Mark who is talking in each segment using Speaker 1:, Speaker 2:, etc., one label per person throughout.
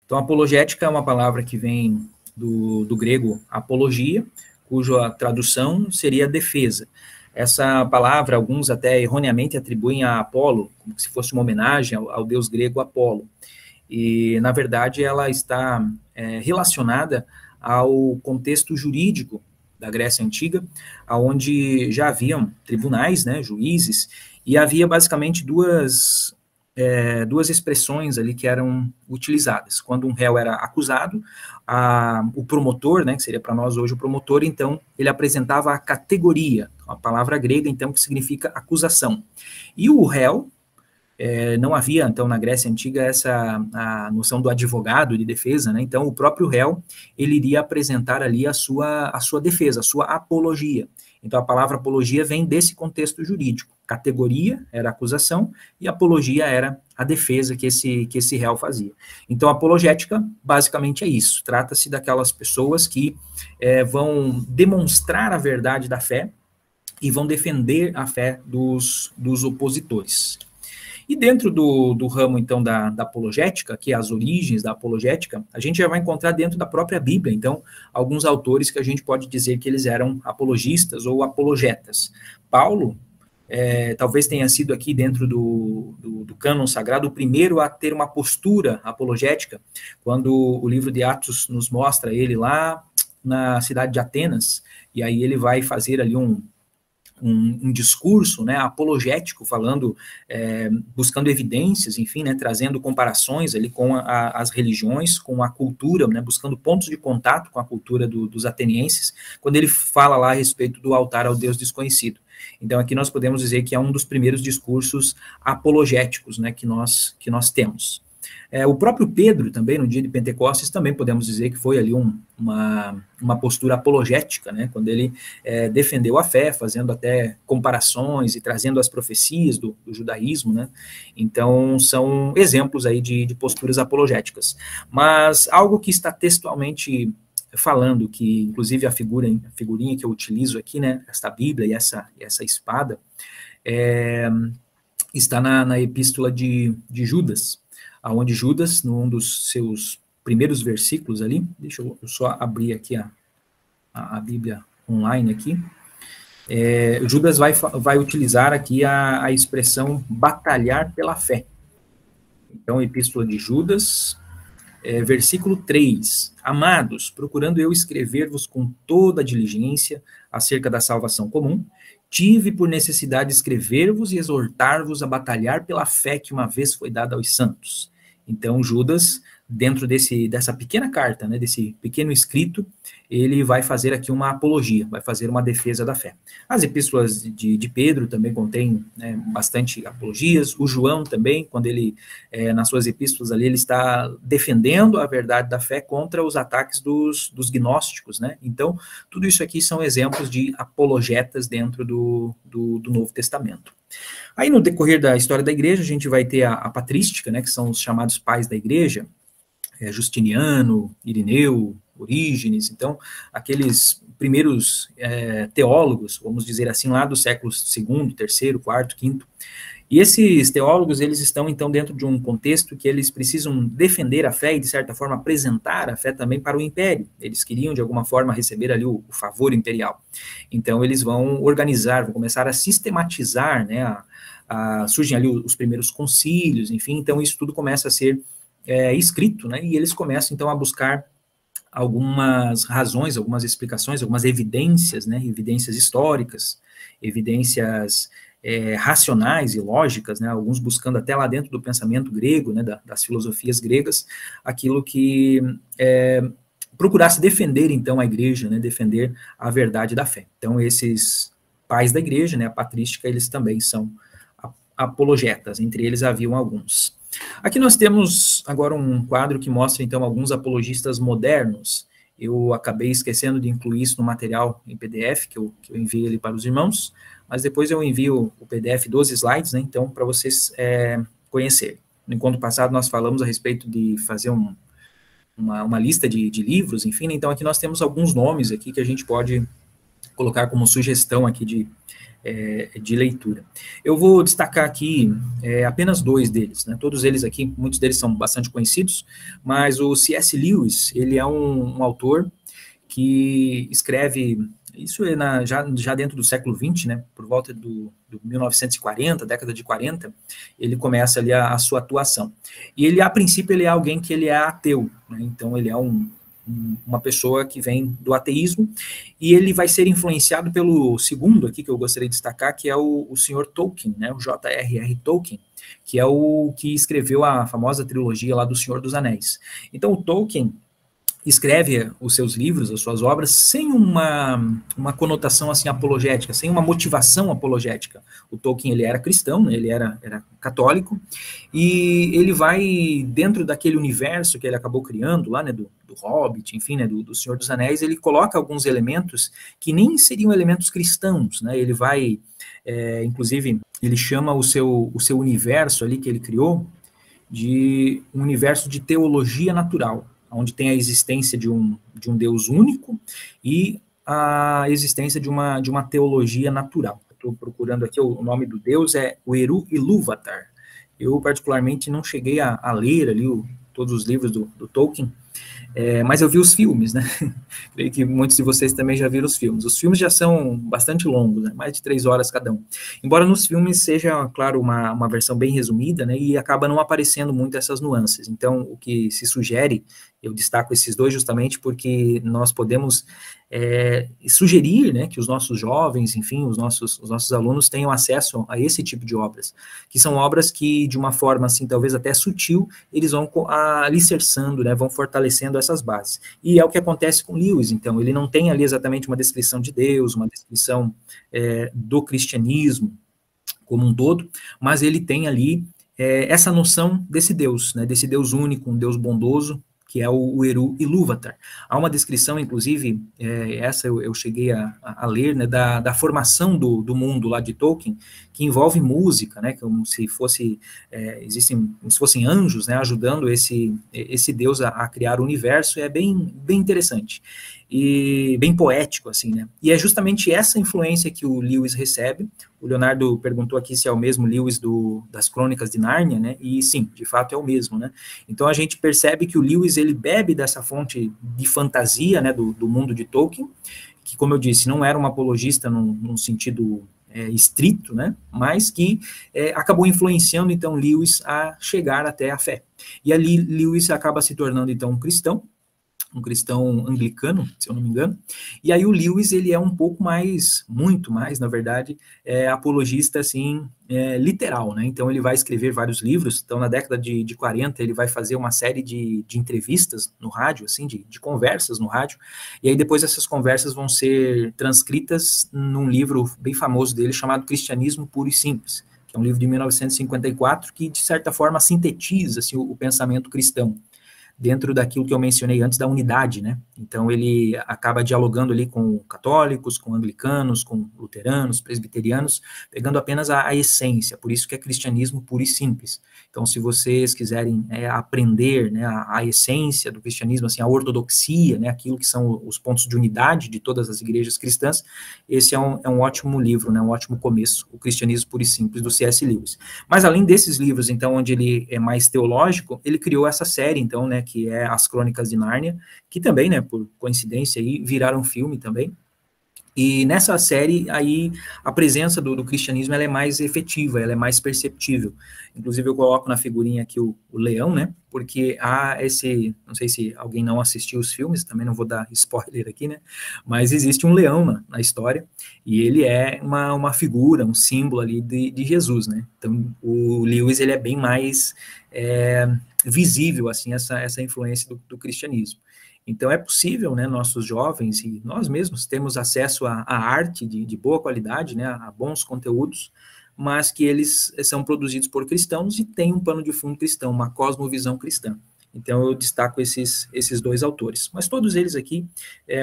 Speaker 1: Então, apologética é uma palavra que vem do grego apologia, cuja tradução seria defesa. Essa palavra, alguns até erroneamente atribuem a Apolo, como se fosse uma homenagem ao deus grego Apolo. E, na verdade, ela está relacionada ao contexto jurídico da Grécia Antiga, onde já haviam tribunais, né, juízes, e havia basicamente duas expressões ali que eram utilizadas. Quando um réu era acusado, o promotor, né, que seria para nós hoje o promotor, então, ele apresentava a categoria, a palavra grega, então, que significa acusação. E o réu, não havia, então, na Grécia Antiga, a noção do advogado de defesa, né? Então, o próprio réu, ele iria apresentar ali a sua defesa, a sua apologia. Então, a palavra apologia vem desse contexto jurídico. Categoria era a acusação e apologia era a defesa que esse réu fazia. Então, a apologética, basicamente, é isso. Trata-se daquelas pessoas que vão demonstrar a verdade da fé e vão defender a fé dos opositores. E dentro do ramo, então, da apologética, que é as origens da apologética, a gente já vai encontrar dentro da própria Bíblia, então, alguns autores que a gente pode dizer que eles eram apologistas ou apologetas. Paulo, talvez tenha sido aqui dentro do cânon sagrado o primeiro a ter uma postura apologética, quando o livro de Atos nos mostra ele lá na cidade de Atenas, e aí ele vai fazer ali um discurso, né, apologético, falando, buscando evidências, enfim, né, trazendo comparações ali com as religiões, com a cultura, né, buscando pontos de contato com a cultura dos atenienses, quando ele fala lá a respeito do altar ao Deus desconhecido. Então, aqui nós podemos dizer que é um dos primeiros discursos apologéticos, né, que nós temos. O próprio Pedro, também, no dia de Pentecostes, também podemos dizer que foi ali uma postura apologética, né, quando ele defendeu a fé, fazendo até comparações e trazendo as profecias do judaísmo, né, então são exemplos aí de posturas apologéticas. Mas algo que está textualmente falando, que inclusive a figurinha que eu utilizo aqui, né, esta Bíblia e essa espada, está na epístola de Judas, onde Judas, num dos seus primeiros versículos ali, deixa eu só abrir aqui a Bíblia online aqui, Judas vai utilizar aqui a expressão batalhar pela fé. Então, epístola de Judas, versículo 3, amados, procurando eu escrever-vos com toda a diligência acerca da salvação comum, tive por necessidade escrever-vos e exortar-vos a batalhar pela fé que uma vez foi dada aos santos. Então, Judas, dentro dessa pequena carta, né, desse pequeno escrito, ele vai fazer aqui uma apologia, vai fazer uma defesa da fé. As epístolas de Pedro também contêm, né, bastante apologias, o João também, quando ele, nas suas epístolas ali, ele está defendendo a verdade da fé contra os ataques dos gnósticos, né? Então, tudo isso aqui são exemplos de apologetas dentro do Novo Testamento. Aí, no decorrer da história da igreja, a gente vai ter a patrística, né, que são os chamados pais da igreja, Justiniano, Irineu, Orígenes, então, aqueles primeiros teólogos, vamos dizer assim, lá do século II, III, IV, V, e esses teólogos, eles estão, então, dentro de um contexto que eles precisam defender a fé e, de certa forma, apresentar a fé também para o império. Eles queriam, de alguma forma, receber ali o favor imperial. Então, eles vão organizar, vão começar a sistematizar, né, surgem ali os primeiros concílios, enfim, então isso tudo começa a ser escrito, né, e eles começam, então, a buscar algumas razões, algumas explicações, algumas evidências, né, evidências históricas, evidências racionais e lógicas, né, alguns buscando até lá dentro do pensamento grego, né, das filosofias gregas, aquilo que procurasse defender, então, a igreja, né, defender a verdade da fé. Então, esses pais da igreja, né, a patrística, eles também são apologetas, entre eles haviam alguns. Aqui nós temos agora um quadro que mostra, então, alguns apologistas modernos. Eu acabei esquecendo de incluir isso no material em PDF, que eu enviei ali para os irmãos, mas depois eu envio o PDF dos slides, né, então, para vocês conhecerem. No encontro passado, nós falamos a respeito de fazer uma lista de livros, enfim, então aqui nós temos alguns nomes aqui que a gente pode colocar como sugestão aqui de leitura. Eu vou destacar aqui apenas 2 deles, né? Todos eles aqui, muitos deles são bastante conhecidos, mas o C.S. Lewis, ele é um autor que escreve, isso é já dentro do século XX, né? Por volta do 1940, década de 40, ele começa ali a sua atuação. E ele, a princípio, ele é alguém que ele é ateu, né? Então ele é uma pessoa que vem do ateísmo, e ele vai ser influenciado pelo segundo aqui, que eu gostaria de destacar, que é o senhor Tolkien, né, o J.R.R. Tolkien, que é o que escreveu a famosa trilogia lá do Senhor dos Anéis. Então, o Tolkien escreve os seus livros, as suas obras, sem uma conotação assim apologética, sem uma motivação apologética. O Tolkien, ele era cristão, né, ele era católico, e ele vai, dentro daquele universo que ele acabou criando lá, né, do Hobbit, enfim, né, do Senhor dos Anéis, ele coloca alguns elementos que nem seriam elementos cristãos, né, ele vai, inclusive, ele chama o seu universo ali que ele criou de um universo de teologia natural, onde tem a existência de um Deus único e a existência de uma teologia natural. Estou procurando aqui, o nome do Deus é o Eru Ilúvatar. Eu, particularmente, não cheguei a ler ali todos os livros do Tolkien, mas eu vi os filmes, né? Creio que muitos de vocês também já viram os filmes. Os filmes já são bastante longos, né? Mais de 3 horas cada um. Embora nos filmes seja, claro, uma versão bem resumida, né? E acaba não aparecendo muito essas nuances. Então, o que se sugere, eu destaco esses 2 justamente porque nós podemos sugerir, né, que os nossos jovens, enfim, os nossos alunos tenham acesso a esse tipo de obras, que são obras que, de uma forma, assim, talvez até sutil, eles vão alicerçando, né, vão fortalecendo essas bases. E é o que acontece com Lewis, então, ele não tem ali exatamente uma descrição de Deus, uma descrição do cristianismo como um todo, mas ele tem ali essa noção desse Deus, né, desse Deus único, um Deus bondoso, que é o Eru Ilúvatar. Há uma descrição, inclusive, essa eu cheguei a ler, né, da formação do mundo lá de Tolkien, que envolve música, né, como se fossem anjos, né, ajudando esse Deus a criar o universo, é bem interessante. E bem poético, assim, né? E é justamente essa influência que o Lewis recebe. O Leonardo perguntou aqui se é o mesmo Lewis das Crônicas de Nárnia, né? E sim, de fato é o mesmo, né? Então a gente percebe que o Lewis, ele bebe dessa fonte de fantasia, né, do mundo de Tolkien, que, como eu disse, não era um apologista num sentido estrito, né? Mas que acabou influenciando, então, Lewis a chegar até a fé. E ali Lewis acaba se tornando, então, um cristão anglicano, se eu não me engano, e aí o Lewis, ele é um pouco mais, muito mais, na verdade, apologista, assim, literal, né, então ele vai escrever vários livros, então na década de 40 ele vai fazer uma série de entrevistas no rádio, assim, de conversas no rádio, e aí depois essas conversas vão ser transcritas num livro bem famoso dele, chamado Cristianismo Puro e Simples, que é um livro de 1954, que de certa forma sintetiza, assim, o pensamento cristão, dentro daquilo que eu mencionei antes da unidade, né? Então ele acaba dialogando ali com católicos, com anglicanos, com luteranos, presbiterianos, pegando apenas a essência, por isso que é cristianismo puro e simples. Então, se vocês quiserem aprender, né, a essência do cristianismo, assim, a ortodoxia, né, aquilo que são os pontos de unidade de todas as igrejas cristãs, esse é um ótimo livro, né, um ótimo começo, o Cristianismo Puro e Simples, do C.S. Lewis. Mas além desses livros, então, onde ele é mais teológico, ele criou essa série, então, né, que é As Crônicas de Nárnia, que também, né, por coincidência, aí, viraram filme também. E nessa série, aí, a presença do cristianismo, ela é mais efetiva, ela é mais perceptível. Inclusive, eu coloco na figurinha aqui o leão, né, porque há não sei se alguém não assistiu os filmes, também não vou dar spoiler aqui, né, mas existe um leão na história, e ele é uma figura, um símbolo ali de Jesus, né. Então, o Lewis, ele é bem mais visível, assim, essa influência do cristianismo. Então, é possível, né, nossos jovens e nós mesmos temos acesso à arte de boa qualidade, né, a bons conteúdos, mas que eles são produzidos por cristãos e têm um pano de fundo cristão, uma cosmovisão cristã. Então, eu destaco esses 2 autores. Mas todos eles aqui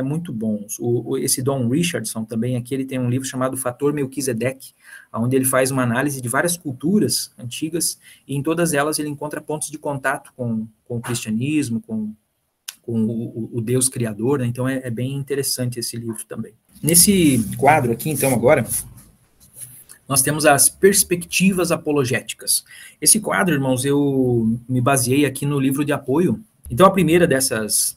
Speaker 1: muito bons. Esse Don Richardson também aqui, ele tem um livro chamado Fator Melquisedeque, onde ele faz uma análise de várias culturas antigas, e em todas elas ele encontra pontos de contato com o cristianismo, com com o Deus Criador, né? Então é bem interessante esse livro também. Nesse quadro aqui, então, agora, nós temos as perspectivas apologéticas. Esse quadro, irmãos, eu me baseei aqui no livro de apoio. Então, a primeira dessas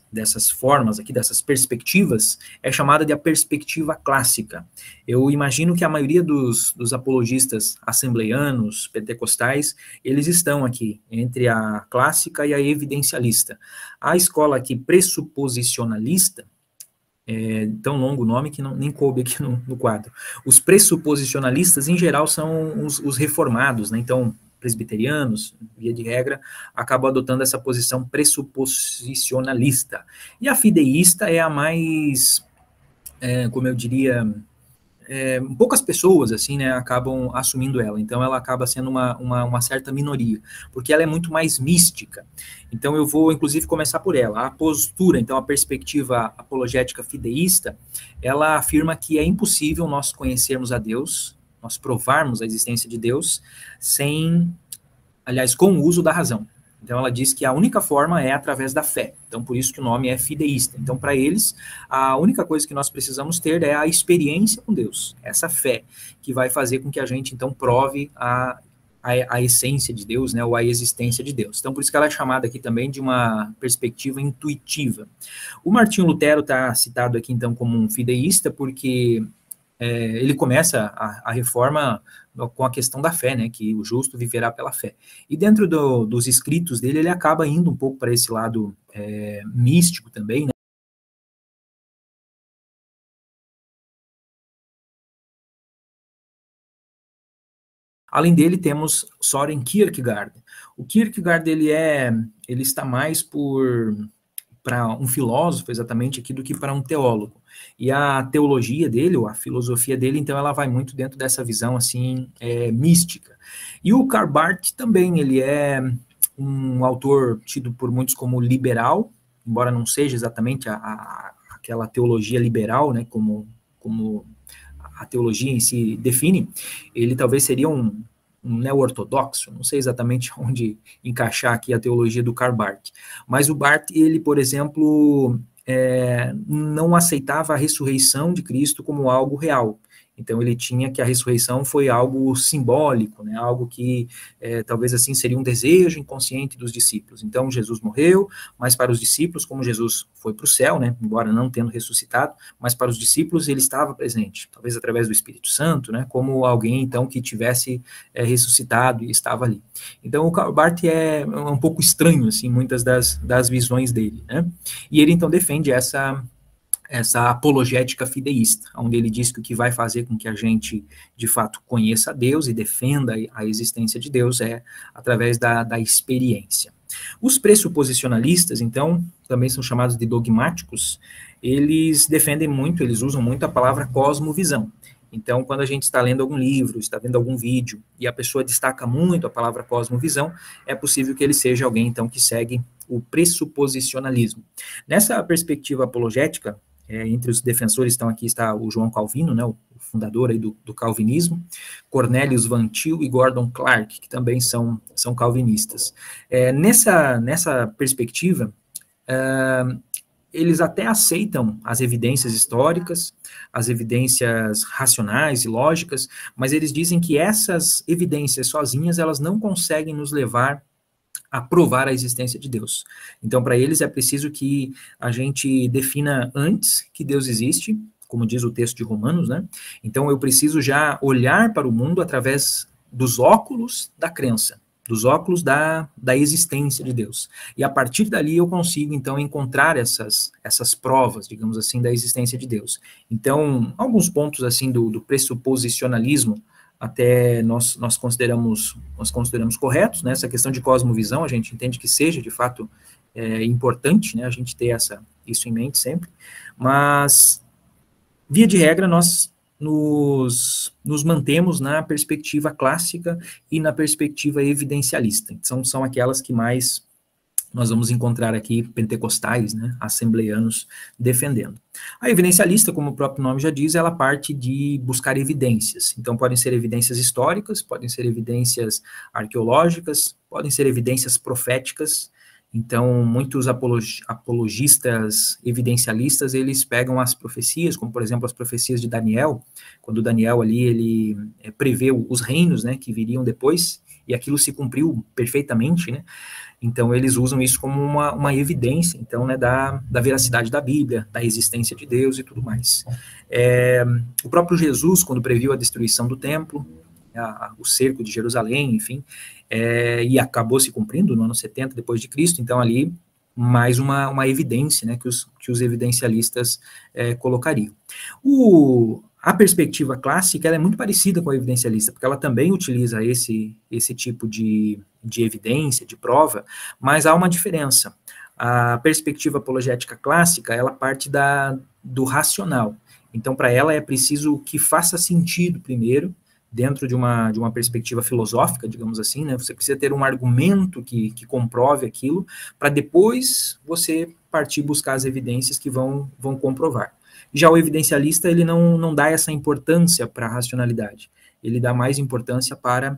Speaker 1: formas aqui, dessas perspectivas, é chamada de a perspectiva clássica. Eu imagino que a maioria dos apologistas assembleianos, pentecostais, eles estão aqui, entre a clássica e a evidencialista. A escola aqui pressuposicionalista, tão longo o nome que nem coube aqui no quadro. Os pressuposicionalistas, em geral, são os reformados, né? Então, presbiterianos, via de regra, acabam adotando essa posição pressuposicionalista. E a fideísta é a mais, como eu diria, poucas pessoas, assim, né, acabam assumindo ela. Então, ela acaba sendo uma certa minoria, porque ela é muito mais mística. Então, eu vou, inclusive, começar por ela. A postura, então, a perspectiva apologética fideísta, ela afirma que é impossível nós conhecermos a Deus, nós provarmos a existência de Deus, com o uso da razão. Então, ela diz que a única forma é através da fé. Então, por isso que o nome é fideísta. Então, para eles, a única coisa que nós precisamos ter é a experiência com Deus. Essa fé que vai fazer com que a gente, então, prove a essência de Deus, né, ou a existência de Deus. Então, por isso que ela é chamada aqui também de uma perspectiva intuitiva. O Martinho Lutero está citado aqui, então, como um fideísta, porque ele começa a reforma com a questão da fé, né, que o justo viverá pela fé. E dentro dos escritos dele, ele acaba indo um pouco para esse lado místico também, né. Além dele, temos Søren Kierkegaard. O Kierkegaard, ele está mais para um filósofo, exatamente, aqui, do que para um teólogo. E a teologia dele, ou a filosofia dele, então, ela vai muito dentro dessa visão, assim, mística. E o Karl Barth também, ele é um autor tido por muitos como liberal, embora não seja exatamente aquela teologia liberal, né, como a teologia em si define, ele talvez seria um neo-ortodoxo, não sei exatamente onde encaixar aqui a teologia do Karl Barth, mas o Barth, ele, por exemplo, não aceitava a ressurreição de Cristo como algo real. Então, ele tinha que a ressurreição foi algo simbólico, né, algo que talvez assim seria um desejo inconsciente dos discípulos. Então, Jesus morreu, mas para os discípulos, como Jesus foi para o céu, né, embora não tendo ressuscitado, mas para os discípulos ele estava presente, talvez através do Espírito Santo, né, como alguém, então, que tivesse ressuscitado e estava ali. Então, o Karl Barth é um pouco estranho, assim, muitas das visões dele, né, e ele, então, defende essa apologética fideísta, onde ele diz que o que vai fazer com que a gente, de fato, conheça a Deus e defenda a existência de Deus é através da experiência. Os pressuposicionalistas, então, também são chamados de dogmáticos, eles defendem muito, eles usam muito a palavra cosmovisão. Então, quando a gente está lendo algum livro, está vendo algum vídeo, e a pessoa destaca muito a palavra cosmovisão, é possível que ele seja alguém, então, que segue o pressuposicionalismo. Nessa perspectiva apologética, entre os defensores está o João Calvino, né, o fundador aí do calvinismo, Cornelius Van Til e Gordon Clark, que também são calvinistas. Nessa perspectiva, eles até aceitam as evidências históricas, as evidências racionais e lógicas, mas eles dizem que essas evidências sozinhas, elas não conseguem nos levar a provar a existência de Deus. Então, para eles é preciso que a gente defina antes que Deus existe, como diz o texto de Romanos, né? Então, eu preciso já olhar para o mundo através dos óculos da crença, dos óculos da existência de Deus. E a partir dali eu consigo, então, encontrar essas provas, digamos assim, da existência de Deus. Então, alguns pontos, assim, do pressuposicionalismo, até nós consideramos corretos, né? Essa questão de cosmovisão, a gente entende que seja, de fato, importante, né? A gente ter isso em mente sempre, mas, via de regra, nós nos mantemos na perspectiva clássica e na perspectiva evidencialista. Então, são aquelas que mais nós vamos encontrar aqui pentecostais, né, assembleianos, defendendo. A evidencialista, como o próprio nome já diz, ela parte de buscar evidências. Então, podem ser evidências históricas, podem ser evidências arqueológicas, podem ser evidências proféticas, Então, muitos apologistas evidencialistas, eles pegam as profecias, como, por exemplo, as profecias de Daniel, quando Daniel ali, ele preveu os reinos, né, que viriam depois, e aquilo se cumpriu perfeitamente, né? Então, eles usam isso como uma evidência, então, né, da veracidade da Bíblia, da existência de Deus e tudo mais. O próprio Jesus, quando previu a destruição do templo, o cerco de Jerusalém, enfim, e acabou se cumprindo no ano 70 depois de Cristo, então ali mais uma evidência, né, que os evidencialistas colocariam. A perspectiva clássica ela é muito parecida com a evidencialista, porque ela também utiliza esse tipo de evidência, de prova, mas há uma diferença. A perspectiva apologética clássica, ela parte do racional. Então, para ela é preciso que faça sentido primeiro, dentro de uma perspectiva filosófica, digamos assim, né? Você precisa ter um argumento que comprove aquilo, para depois você partir buscar as evidências que vão comprovar. Já o evidencialista, ele não dá essa importância para a racionalidade, ele dá mais importância para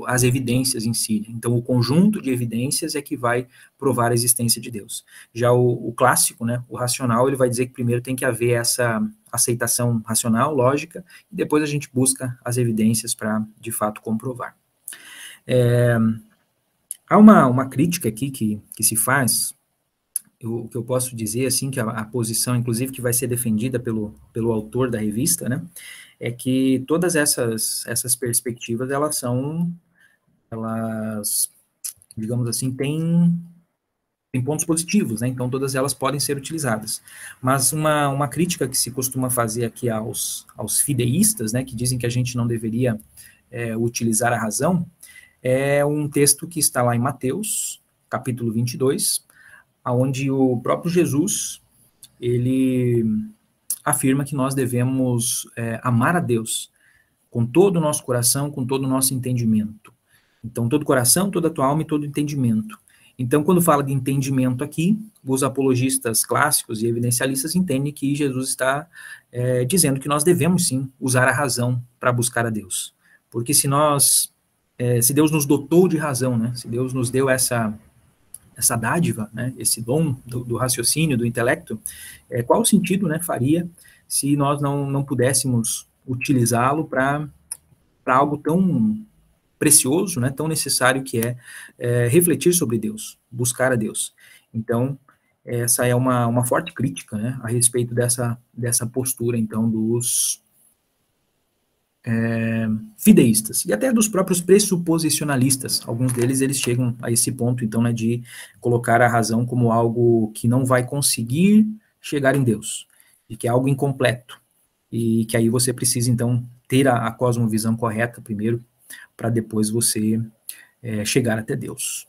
Speaker 1: as evidências em si. Então, o conjunto de evidências é que vai provar a existência de Deus. Já o clássico, né, o racional, ele vai dizer que primeiro tem que haver essa aceitação racional, lógica, e depois a gente busca as evidências para, de fato, comprovar. Há uma crítica aqui que se faz, o que eu posso dizer, assim, que a posição, inclusive, que vai ser defendida pelo autor da revista, né, é que todas essas perspectivas, elas, digamos assim, têm pontos positivos, né? Então todas elas podem ser utilizadas. Mas uma crítica que se costuma fazer aqui aos fideístas, né, que dizem que a gente não deveria utilizar a razão, é um texto que está lá em Mateus, capítulo 22, onde o próprio Jesus, ele afirma que nós devemos amar a Deus com todo o nosso coração, com todo o nosso entendimento. Então, todo coração, toda a tua alma e todo entendimento. Então, quando fala de entendimento aqui, os apologistas clássicos e evidencialistas entendem que Jesus está dizendo que nós devemos, sim, usar a razão para buscar a Deus. Porque se Deus nos dotou de razão, né, se Deus nos deu essa dádiva, né, esse dom do raciocínio, do intelecto, qual o sentido, né, faria se nós não pudéssemos utilizá-lo para algo tão precioso, né, tão necessário que é refletir sobre Deus, buscar a Deus. Então, essa é uma forte crítica, né, a respeito dessa postura, então, dos fideístas, e até dos próprios pressuposicionalistas. Alguns deles, eles chegam a esse ponto, então, né, de colocar a razão como algo que não vai conseguir chegar em Deus, e que é algo incompleto, e que aí você precisa, então, ter a cosmovisão correta primeiro, para depois você chegar até Deus.